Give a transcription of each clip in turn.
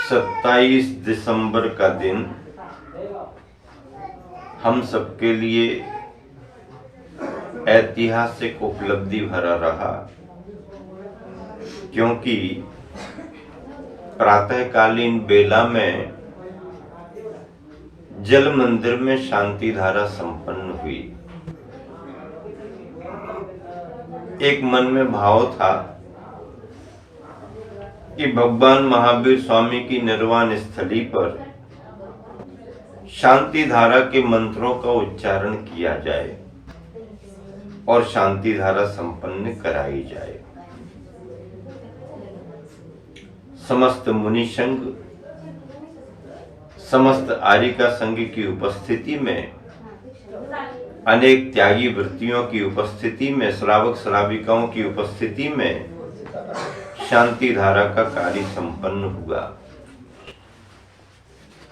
27 दिसंबर का दिन हम सबके लिए ऐतिहासिक उपलब्धि भरा रहा, क्योंकि प्रातःकालीन बेला में जल मंदिर में शांति धारा संपन्न हुई। एक मन में भाव था कि भगवान महावीर स्वामी की निर्वाण स्थली पर शांति धारा के मंत्रों का उच्चारण किया जाए और शांति धारा संपन्न कराई जाए। समस्त मुनि संघ, समस्त आर्यिका संघ की उपस्थिति में, अनेक त्यागी वृत्तियों की उपस्थिति में, श्रावक श्राविकाओं की उपस्थिति में शांति धारा का कार्य संपन्न हुआ।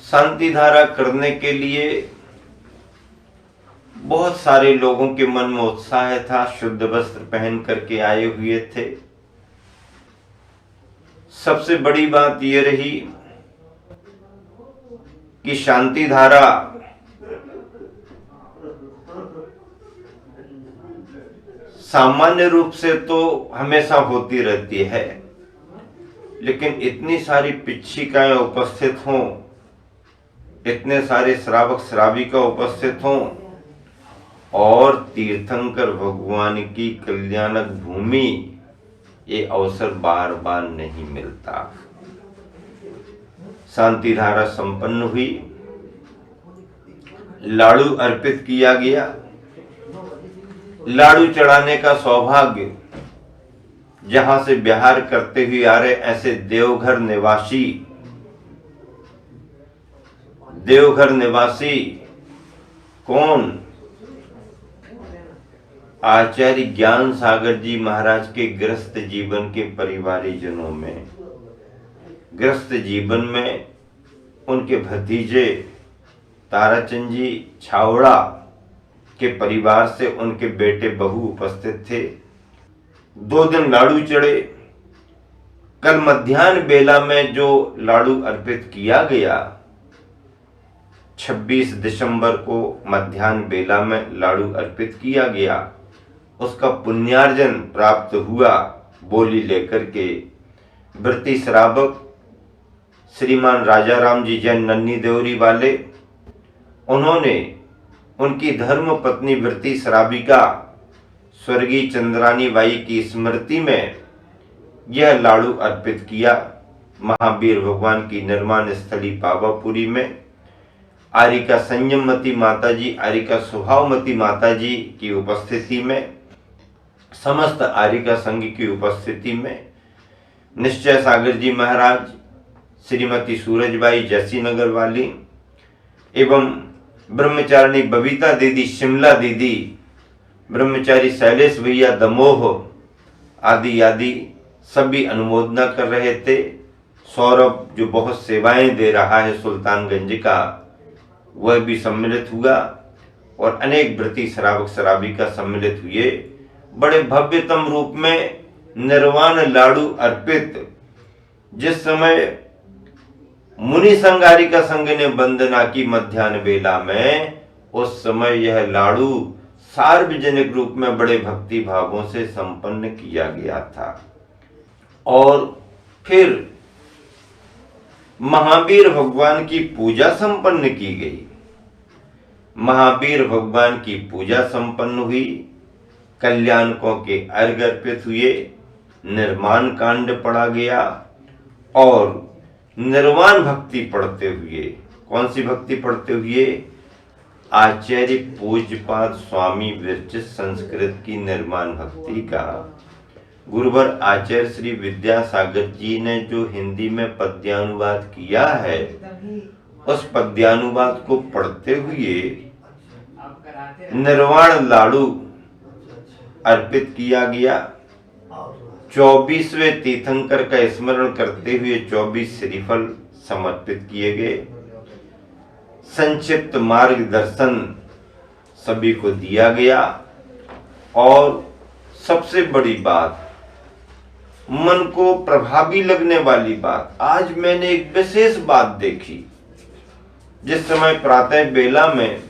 शांति धारा करने के लिए बहुत सारे लोगों के मन में उत्साह था, शुद्ध वस्त्र पहन करके आए हुए थे। सबसे बड़ी बात यह रही कि शांति धारा सामान्य रूप से तो हमेशा होती रहती है, लेकिन इतनी सारी पिच्छिकाएं उपस्थित हों, इतने सारे श्रावक श्राविका उपस्थित हों और तीर्थंकर भगवान की कल्याणक भूमि, ये अवसर बार बार नहीं मिलता। शांति धारा संपन्न हुई, लाड़ू अर्पित किया गया। लाड़ू चढ़ाने का सौभाग्य जहां से विहार करते हुए आ रहे ऐसे देवघर निवासी कौन? आचार्य ज्ञान सागर जी महाराज के गृहस्थ जीवन के परिवारीजनों में, गृहस्थ जीवन में उनके भतीजे ताराचंद जी छावड़ा के परिवार से उनके बेटे बहू उपस्थित थे। 2 दिन लाड़ू चढ़े। कल मध्याह्न बेला में जो लाड़ू अर्पित किया गया, 26 दिसंबर को मध्याह्न बेला में लाड़ू अर्पित किया गया, उसका पुण्यार्जन प्राप्त हुआ। बोली लेकर के व्रती श्रावक श्रीमान राजा राम जी जैन नन्नी देवरी वाले, उन्होंने उनकी धर्म पत्नी व्रती श्राविका स्वर्गीय चंद्रानी बाई की स्मृति में यह लाड़ू अर्पित किया। महावीर भगवान की निर्माण स्थली पावापुरी में आर्यिका संयममती माताजी, आर्यिका स्वभावमती माताजी की उपस्थिति में, समस्त आर्यिका संघ की उपस्थिति में निश्चय सागर जी महाराज, श्रीमती सूरजबाई जैसी नगर वाली एवं ब्रह्मचारिणी बबीता दीदी, शिमला दीदी, ब्रह्मचारी शैलेश भैया दमोह आदि आदि सभी अनुमोदना कर रहे थे। सौरभ जो बहुत सेवाएं दे रहा है सुल्तानगंज का, वह भी सम्मिलित हुआ और अनेक व्रती श्रावक श्राविका सम्मिलित हुए। बड़े भव्यतम रूप में निर्वाण लाड़ू अर्पित, जिस समय मुनि संघ आर्यिका संघ ने वंदना की मध्याह्न बेला में, उस समय यह लाड़ू सार्वजनिक रूप में बड़े भक्ति भावों से संपन्न किया गया था। और फिर महावीर भगवान की पूजा संपन्न की गई। महावीर भगवान की पूजा संपन्न हुई, कल्याणकों के अर्घ्य अर्पित हुए, निर्माण कांड पढ़ा गया और निर्वाण भक्ति पढ़ते हुए, कौन सी भक्ति पढ़ते हुए? आचार्य पूज्यपाद स्वामी विरचित संस्कृत की निर्माण भक्ति का गुरुवर आचार्य श्री विद्यासागर जी ने जो हिंदी में पद्यानुवाद किया है, उस पद्यानुवाद को पढ़ते हुए निर्वाण लाड़ू अर्पित किया गया। 24वें तीर्थंकर का स्मरण करते हुए 24 श्रीफल समर्पित किए गए। संक्षिप्त मार्गदर्शन सभी को दिया गया और सबसे बड़ी बात, मन को प्रभावी लगने वाली बात, आज मैंने एक विशेष बात देखी। जिस समय प्रातः बेला में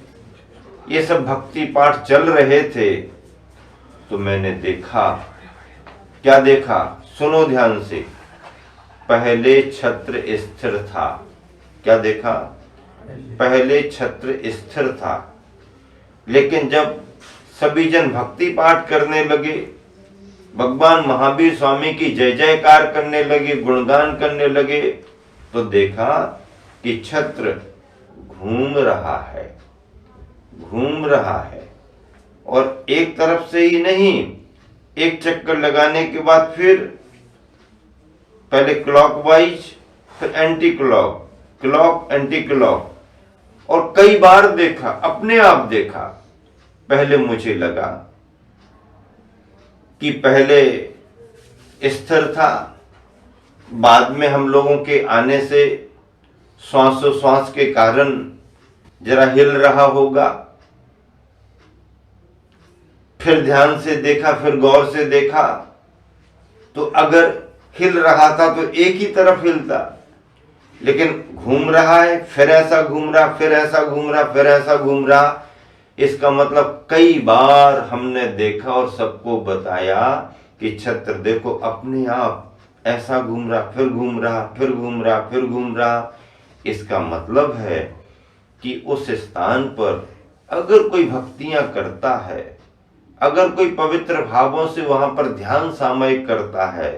ये सब भक्ति पाठ चल रहे थे तो मैंने देखा, क्या देखा, सुनो ध्यान से। पहले छत्र स्थिर था। क्या देखा? पहले छत्र स्थिर था, लेकिन जब सभी जन भक्ति पाठ करने लगे, भगवान महावीर स्वामी की जय जयकार करने लगे, गुणगान करने लगे, तो देखा कि छत्र घूम रहा है, घूम रहा है। और एक तरफ से ही नहीं, एक चक्कर लगाने के बाद फिर पहले क्लॉकवाइज, फिर anti clock, clock anti clock, और कई बार देखा, अपने आप देखा। पहले मुझे लगा कि पहले स्थिर था, बाद में हम लोगों के आने से श्वासोश्वास के कारण जरा हिल रहा होगा। फिर ध्यान से देखा, फिर गौर से देखा, तो अगर हिल रहा था तो एक ही तरफ हिलता, लेकिन घूम रहा है, फिर ऐसा घूम रहा, फिर ऐसा घूम रहा, फिर ऐसा घूम रहा। इसका मतलब कई बार हमने देखा और सबको बताया कि छत्र देखो अपने आप ऐसा घूम रहा, फिर घूम रहा, फिर घूम रहा, फिर घूम रहा। इसका मतलब है कि उस स्थान पर अगर कोई भक्तियां करता है, अगर कोई पवित्र भावों से वहां पर ध्यान सामयिक करता है,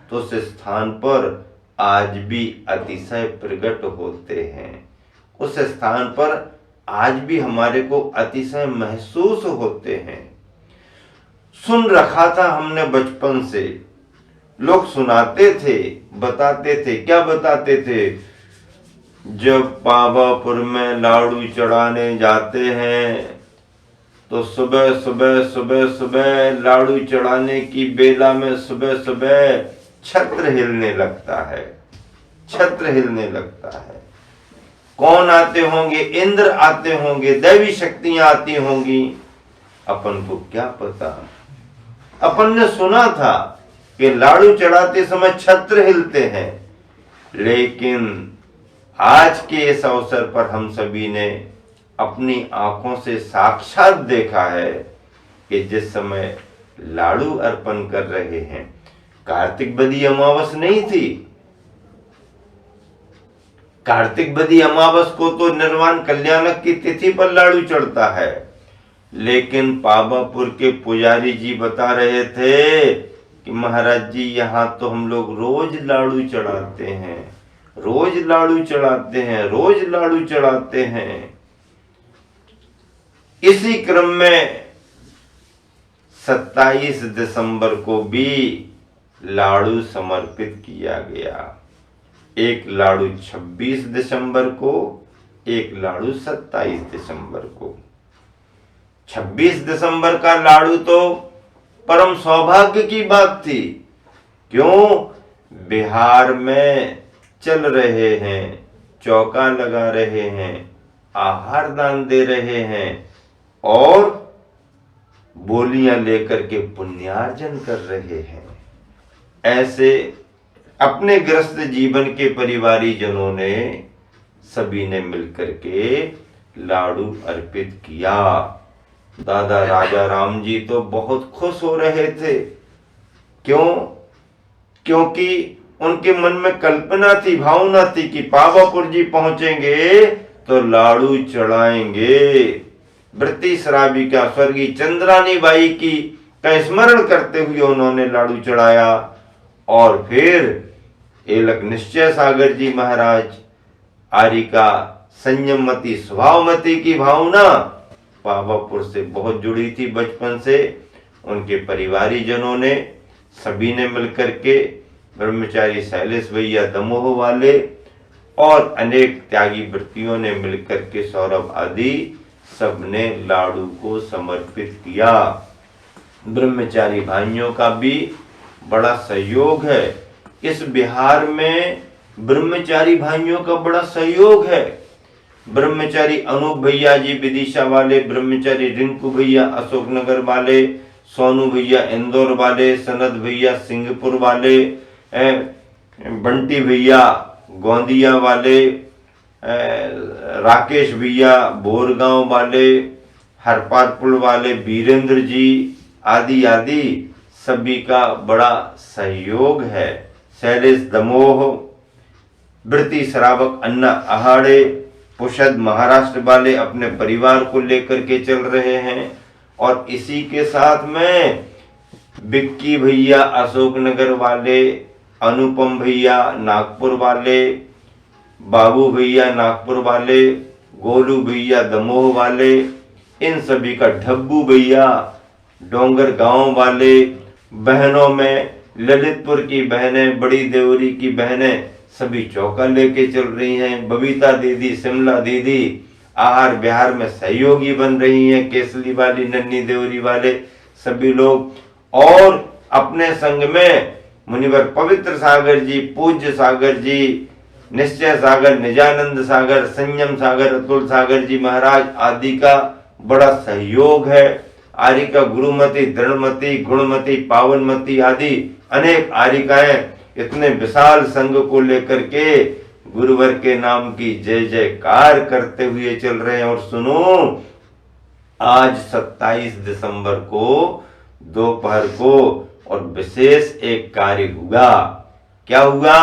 तो उस स्थान पर आज भी अतिशय प्रकट होते हैं। उस स्थान पर आज भी हमारे को अतिशय महसूस होते हैं। सुन रखा था हमने बचपन से, लोग सुनाते थे, बताते थे। क्या बताते थे? जब पावापुर में लाड़ू चढ़ाने जाते हैं तो सुबह सुबह सुबह सुबह लाड़ू चढ़ाने की बेला में सुबह सुबह छत्र हिलने लगता है, छत्र हिलने लगता है। कौन आते होंगे? इंद्र आते होंगे, दैवी शक्तियां आती होंगी, अपन को क्या पता। अपन ने सुना था कि लाड़ू चढ़ाते समय छत्र हिलते हैं, लेकिन आज के इस अवसर पर हम सभी ने अपनी आंखों से साक्षात देखा है कि जिस समय लाड़ू अर्पण कर रहे हैं, कार्तिक बदी अमावस नहीं थी। कार्तिक बदी अमावस को तो निर्वाण कल्याणक की तिथि पर लाड़ू चढ़ता है, लेकिन पावापुर के पुजारी जी बता रहे थे कि महाराज जी यहाँ तो हम लोग रोज लाड़ू चढ़ाते हैं, रोज लाड़ू चढ़ाते हैं, रोज लाड़ू चढ़ाते हैं। इसी क्रम में 27 दिसंबर को भी लाड़ू समर्पित किया गया। एक लाड़ू 26 दिसंबर को, एक लाड़ू 27 दिसंबर को। 26 दिसंबर का लाड़ू तो परम सौभाग्य की बात थी। क्यों? बिहार में चल रहे हैं, चौका लगा रहे हैं, आहार दान दे रहे हैं और बोलियां लेकर के पुण्यार्जन कर रहे हैं। ऐसे अपने गृहस्थ जीवन के परिवारी जनों ने सभी ने मिलकर के लाड़ू अर्पित किया। दादा राजा राम जी तो बहुत खुश हो रहे थे। क्यों? क्योंकि उनके मन में कल्पना थी, भावना थी कि पावापुर जी पहुंचेंगे तो लाड़ू चढ़ाएंगे। वृत्ति श्राविका स्वर्गीय चंद्रानी बाई की का स्मरण करते हुए उन्होंने लाड़ू चढ़ाया। और फिर एलक निश्चय सागर जी महाराज, आरिका संयममती स्वभावमती की भावना पावापुर से बहुत जुड़ी थी बचपन से। उनके परिवारी जनों ने सभी ने मिलकर के, ब्रह्मचारी शैलेश भैया दमोह वाले और अनेक त्यागी वृत्तियों ने मिलकर के, सौरभ आदि सबने लाड़ू को समर्पित किया। ब्रह्मचारी भाइयों का भी बड़ा सहयोग है। इस बिहार में ब्रह्मचारी भाइयों का बड़ा सहयोग है। ब्रह्मचारी अनूप भैया जी विदिशा वाले, ब्रह्मचारी रिंकू भैया अशोकनगर वाले, सोनू भैया इंदौर वाले, सनद भैया सिंगापुर वाले, बंटी भैया गोंदिया वाले, राकेश भैया बोरगांव वाले, हरपारपुर वाले वीरेंद्र जी आदि आदि सभी का बड़ा सहयोग है। शैलेश दमोह, वृत्ति श्रावक अन्ना अहाड़े, पुषद महाराष्ट्र वाले अपने परिवार को लेकर के चल रहे हैं। और इसी के साथ में बिक्की भैया अशोकनगर वाले, अनुपम भैया नागपुर वाले, बाबू भैया नागपुर वाले, गोलू भैया दमोह वाले, इन सभी का, ढब्बू भैया डोंगर गांव वाले, बहनों में ललितपुर की बहनें, बड़ी देवरी की बहनें सभी चौका लेके चल रही हैं। बबीता दीदी, शिमला दीदी आहार विहार में सहयोगी बन रही हैं। केसली वाली, नन्ही देवरी वाले सभी लोग, और अपने संग में मुनिवर पवित्र सागर जी, पूज्य सागर जी, निश्चय सागर, निजानंद सागर, संयम सागर, अतुल सागर जी महाराज आदि का बड़ा सहयोग है। आरिका गुरुमती, दृढ़मती, गुणमती, पावनमती आदि अनेक आरिकाएं इतने विशाल संघ को लेकर के गुरुवर के नाम की जय जयकार करते हुए चल रहे हैं। और सुनो, आज 27 दिसंबर को दोपहर को और विशेष एक कार्य हुआ। क्या हुआ?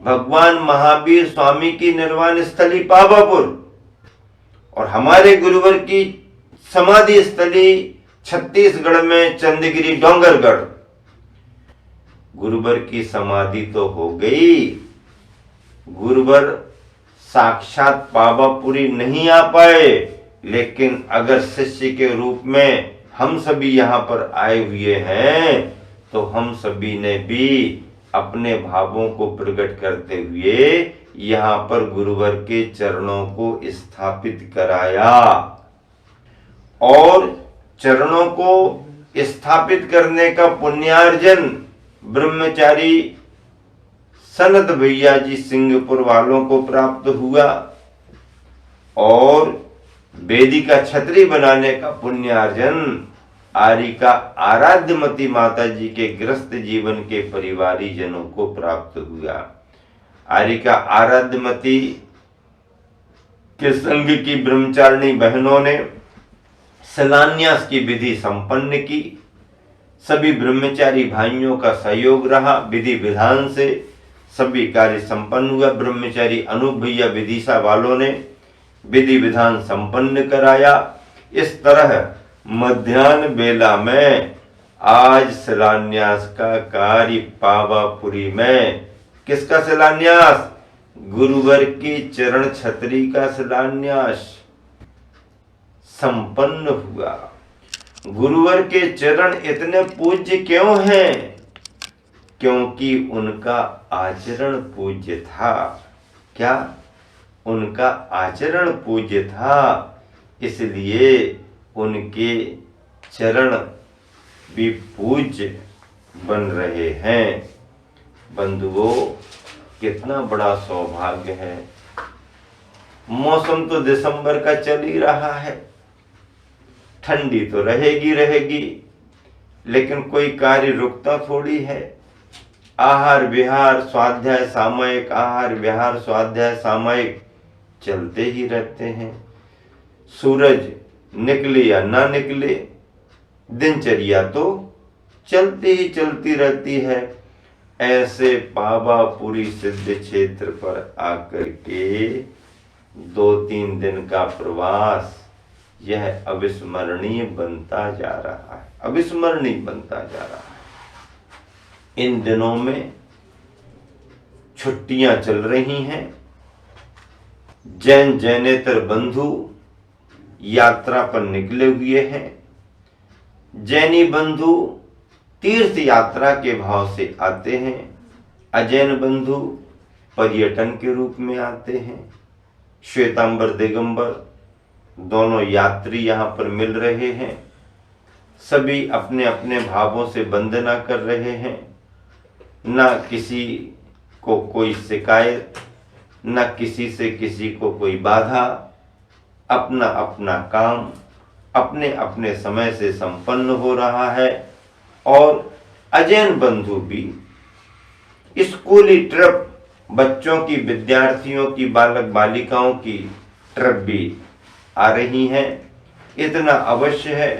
भगवान महावीर स्वामी की निर्वाण स्थली पावापुर और हमारे गुरुवर की समाधि स्थली छत्तीसगढ़ में चंदगिरी डोंगरगढ़। गुरुवर की समाधि तो हो गई, गुरुवर साक्षात पावापुरी नहीं आ पाए, लेकिन अगर शिष्य के रूप में हम सभी यहाँ पर आए हुए हैं तो हम सभी ने भी अपने भावों को प्रकट करते हुए यहाँ पर गुरुवर के चरणों को स्थापित कराया। और चरणों को स्थापित करने का पुण्यार्जन ब्रह्मचारी सनत भैया जी सिंगापुर वालों को प्राप्त हुआ और वेदिका छतरी बनाने का पुण्यार्जन आरिका आराध्यमती माता जी के गृहस्थ जीवन के परिवारी जनों को प्राप्त हुआ। आरिका आराध्यमती के संघ की ब्रह्मचारिणी बहनों ने शिलान्यास की विधि संपन्न की। सभी ब्रह्मचारी भाइयों का सहयोग रहा। विधि विधान से सभी कार्य संपन्न हुआ। ब्रह्मचारी अनूप भैया विदिशा वालों ने विधि विधान संपन्न कराया। इस तरह मध्याह्न बेला में आज शिलान्यास का कार्य पावापुरी में, किसका शिलान्यास? गुरुवर की चरण छतरी का शिलान्यास संपन्न हुआ। गुरुवर के चरण इतने पूज्य क्यों हैं? क्योंकि उनका आचरण पूज्य था। क्या? उनका आचरण पूज्य था, इसलिए उनके चरण भी पूज्य बन रहे हैं। बंधुओं, कितना बड़ा सौभाग्य है। मौसम तो दिसंबर का चल ही रहा है, ठंडी तो रहेगी रहेगी, लेकिन कोई कार्य रुकता थोड़ी है। आहार विहार स्वाध्याय सामयिक, आहार विहार स्वाध्याय सामयिक चलते ही रहते हैं। सूरज निकले या ना निकले, दिनचर्या तो चलती ही चलती रहती है। ऐसे पावापुरी सिद्ध क्षेत्र पर आकर के 2-3 दिन का प्रवास यह अविस्मरणीय बनता जा रहा है, अविस्मरणीय बनता जा रहा है। इन दिनों में छुट्टियां चल रही हैं। जैन जैनेतर बंधु यात्रा पर निकले हुए हैं। जैनी बंधु तीर्थ यात्रा के भाव से आते हैं। अजैन बंधु पर्यटन के रूप में आते हैं। श्वेतांबर दिगंबर दोनों यात्री यहाँ पर मिल रहे हैं। सभी अपने अपने भावों से वंदना कर रहे हैं। न किसी को कोई शिकायत, न किसी से किसी को कोई बाधा। अपना अपना काम अपने अपने समय से संपन्न हो रहा है। और अजैन बंधु भी स्कूली ट्रिप, बच्चों की, विद्यार्थियों की, बालक बालिकाओं की ट्रिप भी आ रही हैं। इतना अवश्य है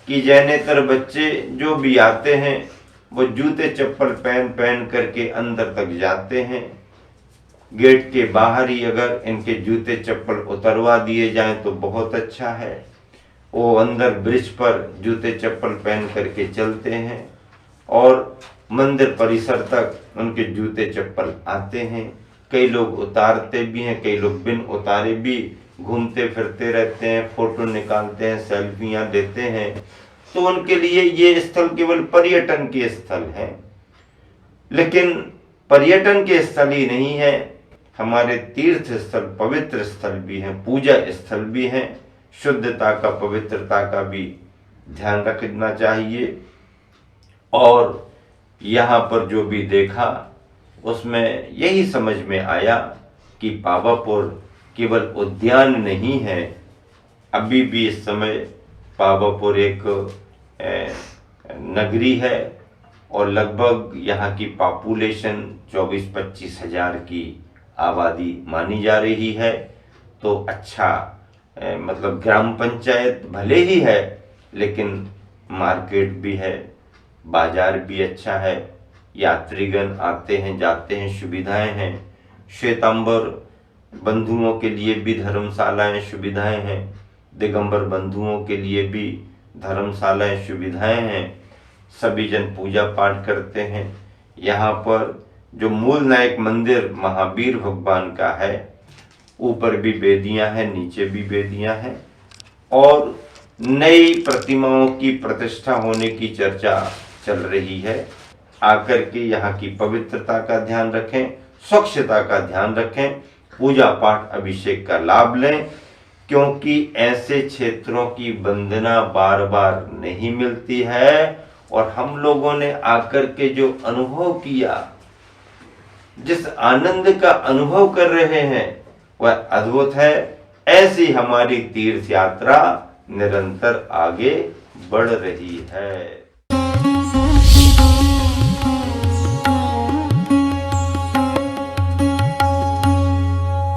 कि ज्यादातर बच्चे जो भी आते हैं वो जूते चप्पल पहन करके अंदर तक जाते हैं। गेट के बाहर ही अगर इनके जूते चप्पल उतरवा दिए जाएं तो बहुत अच्छा है। वो अंदर ब्रिज पर जूते चप्पल पहन करके चलते हैं और मंदिर परिसर तक उनके जूते चप्पल आते हैं। कई लोग उतारते भी हैं, कई लोग बिन उतारे भी घूमते फिरते रहते हैं, फोटो निकालते हैं, सेल्फियां लेते हैं। तो उनके लिए ये स्थल केवल पर्यटन के स्थल है, लेकिन पर्यटन के स्थल ही नहीं है, हमारे तीर्थ स्थल, पवित्र स्थल भी हैं, पूजा स्थल भी हैं। शुद्धता का, पवित्रता का भी ध्यान रखना चाहिए। और यहाँ पर जो भी देखा उसमें यही समझ में आया कि पावापुर केवल उद्यान नहीं है, अभी भी इस समय पावापुर एक नगरी है और लगभग यहाँ की पॉपुलेशन 24-25 हजार की आबादी मानी जा रही है। तो अच्छा मतलब ग्राम पंचायत भले ही है, लेकिन मार्केट भी है, बाजार भी अच्छा है, यात्रीगण आते हैं जाते हैं, सुविधाएं हैं। श्वेतांबर बंधुओं के लिए भी धर्मशालाएं, सुविधाएं हैं। दिगंबर बंधुओं के लिए भी धर्मशालाएं, सुविधाएं हैं। सभी जन पूजा पाठ करते हैं। यहाँ पर जो मूल नायक मंदिर महावीर भगवान का है, ऊपर भी वेदियां हैं, नीचे भी वेदियां हैं और नई प्रतिमाओं की प्रतिष्ठा होने की चर्चा चल रही है। आकर के यहाँ की पवित्रता का ध्यान रखें, स्वच्छता का ध्यान रखें, पूजा पाठ अभिषेक का लाभ लें, क्योंकि ऐसे क्षेत्रों की वंदना बार बार नहीं मिलती है। और हम लोगों ने आकर के जो अनुभव किया, जिस आनंद का अनुभव कर रहे हैं, वह अद्भुत है। ऐसी हमारी तीर्थ यात्रा निरंतर आगे बढ़ रही है।